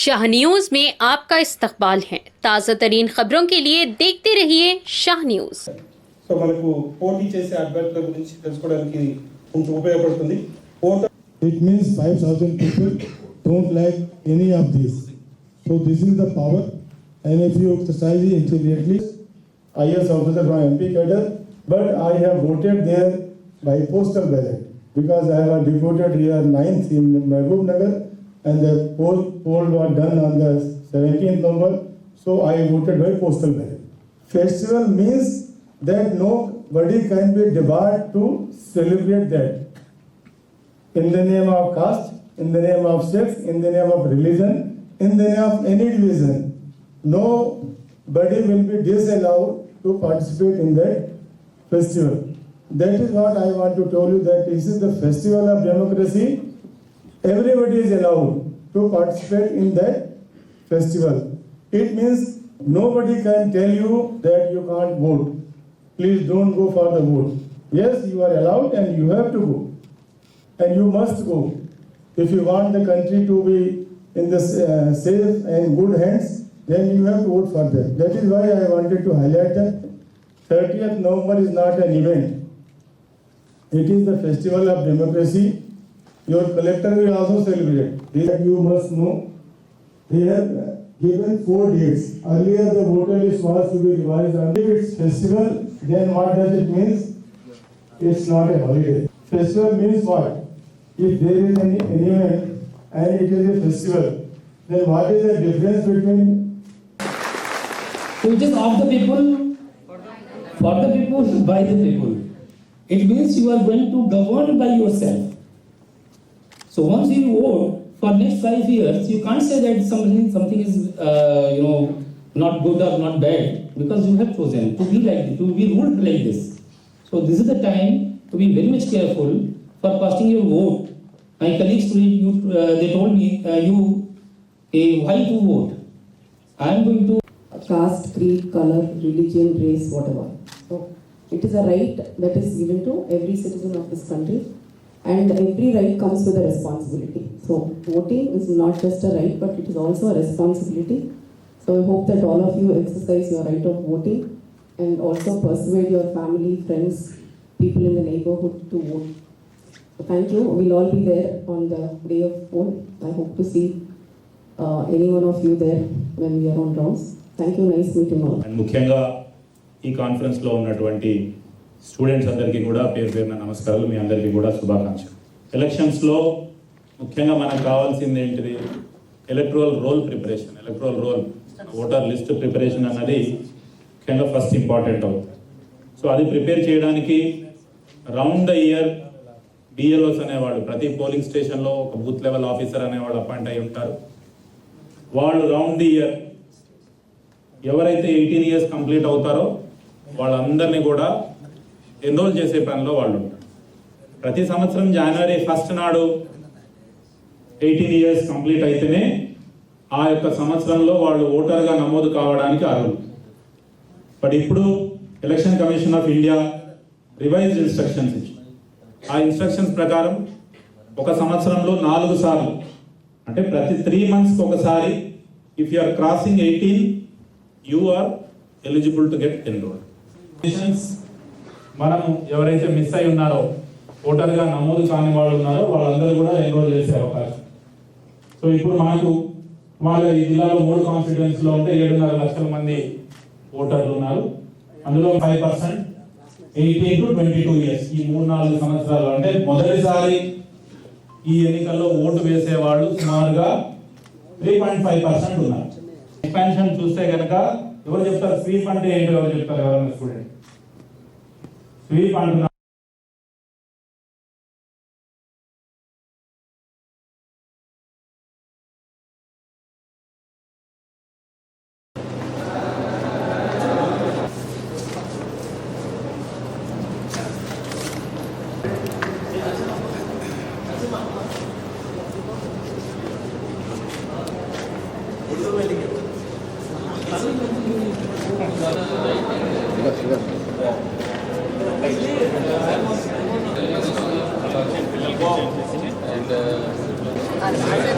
Shah news में आपका इस्तकबाल है। ताज़ा तरीन खबरों के लिए देखते रहिए शाह न्यूज। సో మనకు పోటీ చేసే అభ్యర్థుల గురించి తెలుసుకోవడానికి కొంచెం ఉపయోగపడుతుంది. It means 5,000 people don't like any of these. So this is the power, and if you exercise it intelligently, IAS officer from MP cadre, but I have voted there by postal ballot because I have deputed here 9th in Mehboob Nagar, and the poll was done on the 17th November, so I voted by postal ballot. Festival means that nobody can be debarred to celebrate that. In the name of caste, in the name of sex, in the name of religion, in the name of any religion, nobody will be disallowed to participate in that festival. That is what I want to tell you, that this is the festival of democracy. Everybody is allowed to participate in that festival. It means nobody can tell you that you can't vote. Please don't go for the vote. Yes, you are allowed and you have to go. And you must go. If you want the country to be in the safe and good hands, then you have to vote for that. That is why I wanted to highlight that 30th November is not an event. It is the festival of democracy. Your collector will also celebrate. That you must know. They have given 4 dates. Earlier the voter list was to be revised. And if it's festival, then what does it mean? It's not a holiday. Festival means what? If there is any event and it is a festival, then what is the difference between? So it is of the people, for the people, by the people. It means you are going to govern by yourself. So once you vote for next 5 years, you can't say that something is not good or not bad, because you have chosen to be like this, to be ruled like this. So this is the time to be very much careful for casting your vote. My colleagues today, they told me why to vote. I am going to caste, creed, color, religion, race, whatever. So it is a right that is given to every citizen of this country, and every right comes with a responsibility. So voting is not just a right, but it is also a responsibility. So I hope that all of you exercise your right of voting and also persuade your family, friends, people in the neighborhood to vote. So thank you. We'll all be there on the day of poll. I hope to see any one of you there when we are on rounds. Thank you. Nice meeting all. And ముఖ్యంగా ఈ conference లో ఉన్నటువంటి students అందరికీ కూడా పేరు పేరున నమస్కారాలు. మీ అందరికీ కూడా శుభాకాంక్షలు. ఎలక్షన్స్ లో ముఖ్యంగా మనకు కావాల్సింది ఏంటిది? Electoral role preparation. Electoral role voter list preparation అన్నది ముఖ్యంగా ఫస్ట్ ఇంపార్టెంట్ అవుతుంది. సో అది ప్రిపేర్ చేయడానికి రౌండ్ ద ఇయర్ బిఎల్ఓస్ అనేవాళ్ళు ప్రతి పోలింగ్ స్టేషన్లో ఒక బూత్ లెవెల్ ఆఫీసర్ అనేవాళ్ళు అపాయింట్ అయి ఉంటారు. వాళ్ళు రౌండ్ ది ఇయర్ ఎవరైతే 18 years కంప్లీట్ అవుతారో వాళ్ళందరినీ కూడా ఎన్రోల్ చేసే పనిలో వాళ్ళు ఉంటారు. ప్రతి సంవత్సరం January 1st నాడు 18 years కంప్లీట్ అయితేనే ఆ యొక్క సంవత్సరంలో వాళ్ళు ఓటర్గా నమోదు కావడానికి అర్హులు. బట్ ఇప్పుడు election commission of India revised instructions ఇచ్చింది. ఆ ఇన్స్ట్రక్షన్స్ ప్రకారం ఒక సంవత్సరంలో 4 సార్లు, అంటే ప్రతి 3 months ఒకసారి, if you are crossing 18 you are eligible to get enrolled. మనం ఎవరైతే మిస్ అయి ఉన్నారో, ఓటర్గా నమోదు కాని వాళ్ళు ఉన్నారో వాళ్ళందరూ కూడా ఎన్రోల్ చేసే అవకాశం. సో ఇప్పుడు మనకు వాళ్ళ ఈ జిల్లాలో 3 కాన్స్టిట్యుయెన్సీలో ఉంటే 7.5 లక్షల మంది ఓటర్లు ఉన్నారు. అందులో 5% 18 to 22 years, ఈ 3-4 సంవత్సరాలు, అంటే మొదటిసారి ఈ ఎన్నికల్లో ఓటు వేసే వాళ్ళు సుమారుగా 3.5% ఉన్నారు. ఎక్స్పాన్షన్ చూస్తే కనుక ఎవరు చెప్తారు? స్వీప్ అంటే ఏంటో ఎవరు చెప్తారు? ఎవరైనా స్టూడెంట్ స్వీప్ అంటున్నారు. Gracias.